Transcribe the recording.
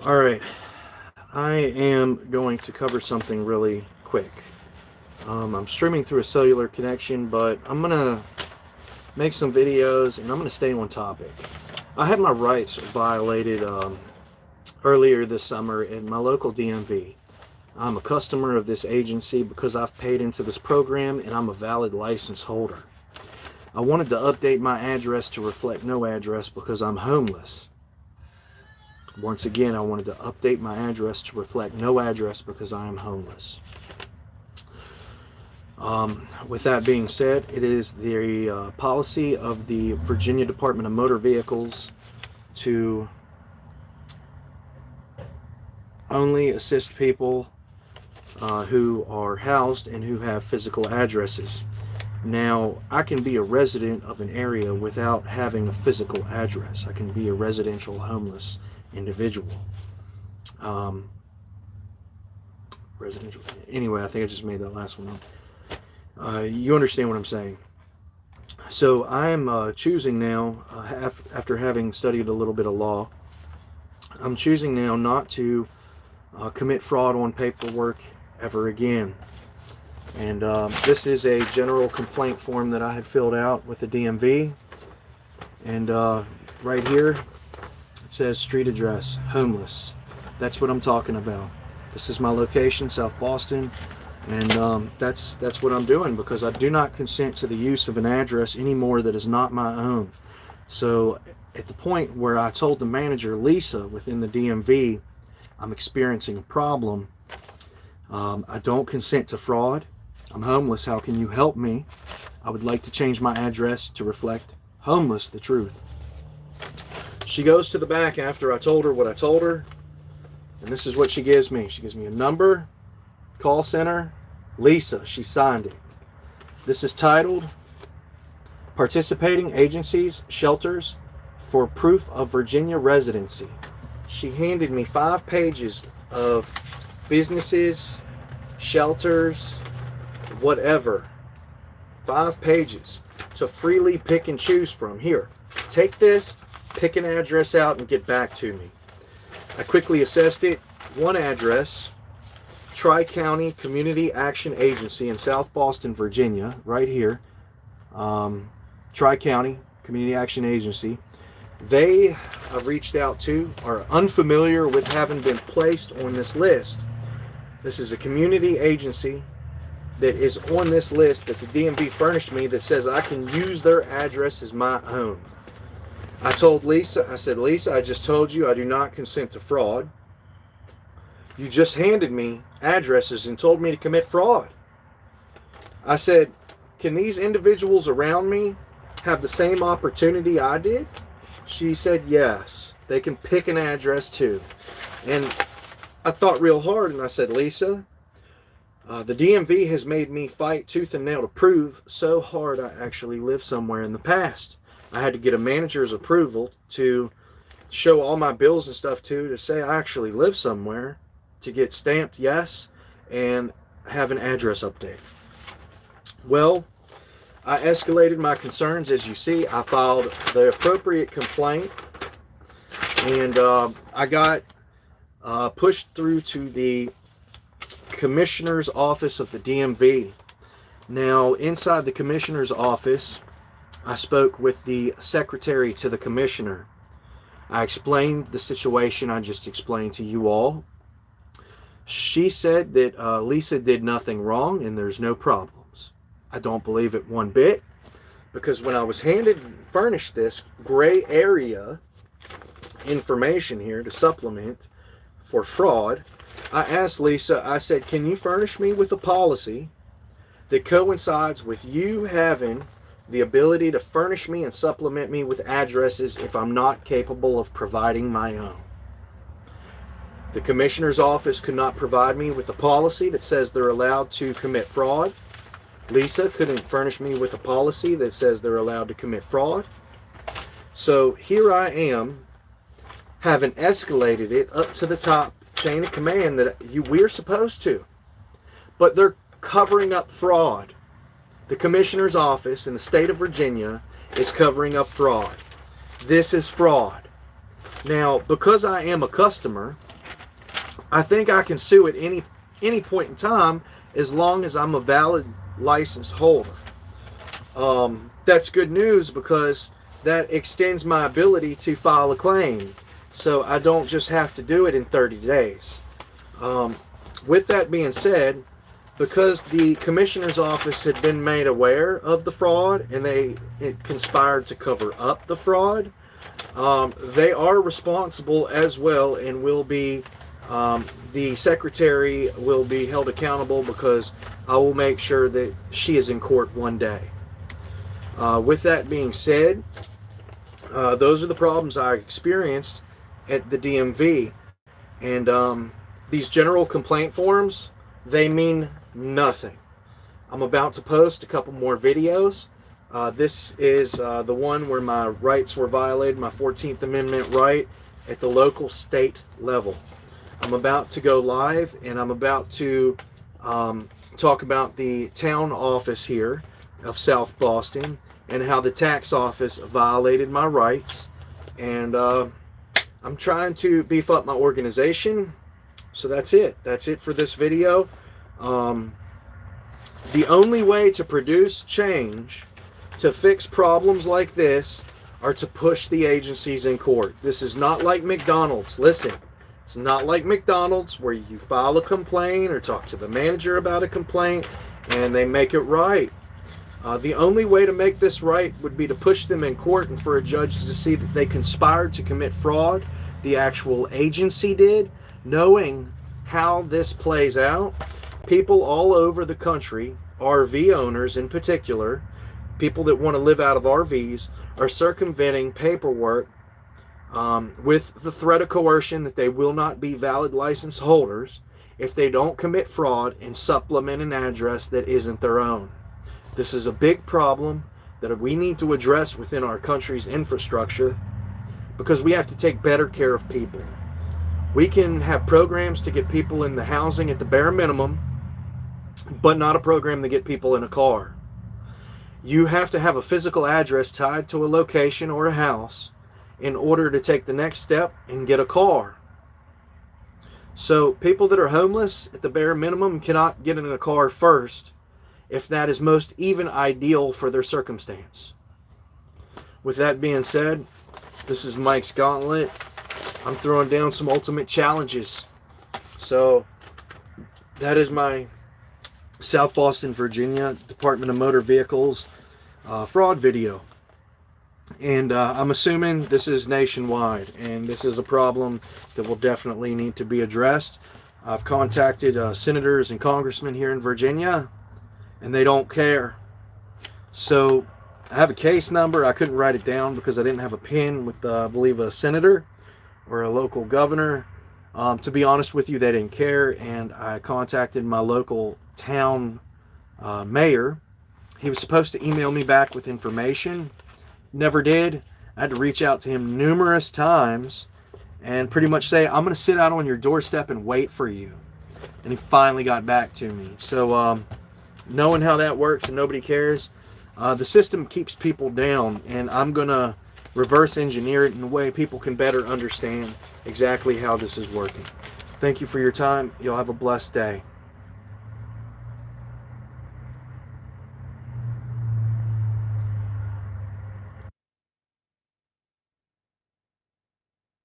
All right, I am going to cover something really quick. I'm streaming through a cellular connection, but I'm going to make some videos and I'm going to stay on topic. I had my rights violated earlier this summer in my local DMV. I'm a customer of this agency because I've paid into this program and I'm a valid license holder. I wanted to update my address to reflect no address because I'm homeless. Once again, I wanted to update my address to reflect no address because I am homeless. With that being said, it is the policy of the Virginia Department of Motor Vehicles to only assist people who are housed and who have physical addresses. Now, I can be a resident of an area without having a physical address. I can be a residential homeless individual. Um, Residential. Anyway, I think I just made that last one up. You understand what I'm saying. So I'm choosing now, after having studied a little bit of law, I'm choosing now not to commit fraud on paperwork ever again. And this is a general complaint form that I had filled out with the DMV. And right here, it says street address, homeless. That's what I'm talking about. This is my location, South Boston. And that's what I'm doing because I do not consent to the use of an address anymore that is not my own. So at the point where I told the manager, Lisa, within the DMV, I'm experiencing a problem. I don't consent to fraud. I'm homeless. How can you help me? I would like to change my address to reflect homeless, the truth. She goes to the back after I told her what I told her. And this is what she gives me. She gives me a number, call center, Lisa. She signed it. This is titled Participating Agencies, Shelters for Proof of Virginia Residency. She handed me 5 pages of businesses, shelters, whatever. 5 pages to freely pick and choose from. Here, take this, pick an address out, and get back to me. I quickly assessed it. One address, Tri-County Community Action Agency in South Boston, Virginia, right here. Tri-County Community Action Agency. They I've reached out to are unfamiliar with having been placed on this list. This is a community agency that is on this list that the DMV furnished me that says I can use their address as my own. I told Lisa, I said, Lisa, I just told you I do not consent to fraud. You just handed me addresses and told me to commit fraud. I said, can these individuals around me have the same opportunity I did? She said, yes, they can pick an address too. And I thought real hard and I said, Lisa, the DMV has made me fight tooth and nail to prove so hard I actually lived somewhere in the past. I had to get a manager's approval to show all my bills and stuff to say I actually live somewhere, to get stamped yes and have an address update. Well, I escalated my concerns. As you see, I filed the appropriate complaint and I got pushed through to the commissioner's office of the DMV. Now, inside the commissioner's office, I spoke with the secretary to the commissioner. I explained the situation I just explained to you all. She said that Lisa did nothing wrong and there's no problems. I don't believe it one bit because when I was furnished this gray area information here to supplement for fraud, I asked Lisa, I said, can you furnish me with a policy that coincides with you having the ability to furnish me and supplement me with addresses if I'm not capable of providing my own? The commissioner's office could not provide me with a policy that says they're allowed to commit fraud. Lisa couldn't furnish me with a policy that says they're allowed to commit fraud. So here I am, having escalated it up to the top chain of command that we're supposed to. But they're covering up fraud. The commissioner's office in the state of Virginia is covering up fraud. This is fraud. Now, because I am a customer, I think I can sue at any point in time as long as I'm a valid license holder. That's good news because that extends my ability to file a claim. So I don't just have to do it in 30 days. With that being said, because the commissioner's office had been made aware of the fraud and it conspired to cover up the fraud, they are responsible as well, and will be, the secretary will be held accountable because I will make sure that she is in court one day. With that being said, those are the problems I experienced at the DMV. And these general complaint forms, they mean nothing. I'm about to post a couple more videos. This is the one where my rights were violated, my 14th Amendment right at the local state level. I'm about to go live, and I'm about to talk about the town office here of South Boston and how the tax office violated my rights. And I'm trying to beef up my organization. So that's it. That's it for this video. The only way to produce change, to fix problems like this, are to push the agencies in court. This is not like McDonald's. Listen, it's not like McDonald's where you file a complaint or talk to the manager about a complaint and they make it right. The only way to make this right would be to push them in court and for a judge to see that they conspired to commit fraud. The actual agency did. Knowing how this plays out, people all over the country, RV owners in particular, people that want to live out of RVs, are circumventing paperwork with the threat of coercion that they will not be valid license holders if they don't commit fraud and supplement an address that isn't their own. This is a big problem that we need to address within our country's infrastructure because we have to take better care of people. We can have programs to get people in the housing at the bare minimum, but not a program to get people in a car. You have to have a physical address tied to a location or a house in order to take the next step and get a car. So people that are homeless at the bare minimum cannot get in a car first, if that is most even ideal for their circumstance. With that being said, this is Mike's Gauntlet. I'm throwing down some ultimate challenges. So that is my South Boston, Virginia Department of Motor Vehicles fraud video. And I'm assuming this is nationwide, and this is a problem that will definitely need to be addressed. I've contacted senators and congressmen here in Virginia, and they don't care. So I have a case number. I couldn't write it down because I didn't have a pen with, I believe, a senator or a local governor. To be honest with you, they didn't care, and I contacted my local town mayor. He was supposed to email me back with information. Never did. I had to reach out to him numerous times and pretty much say, I'm going to sit out on your doorstep and wait for you. And he finally got back to me. So knowing how that works and nobody cares, the system keeps people down, and I'm going to reverse engineer it in a way people can better understand exactly how this is working. Thank you for your time. You'll have a blessed day.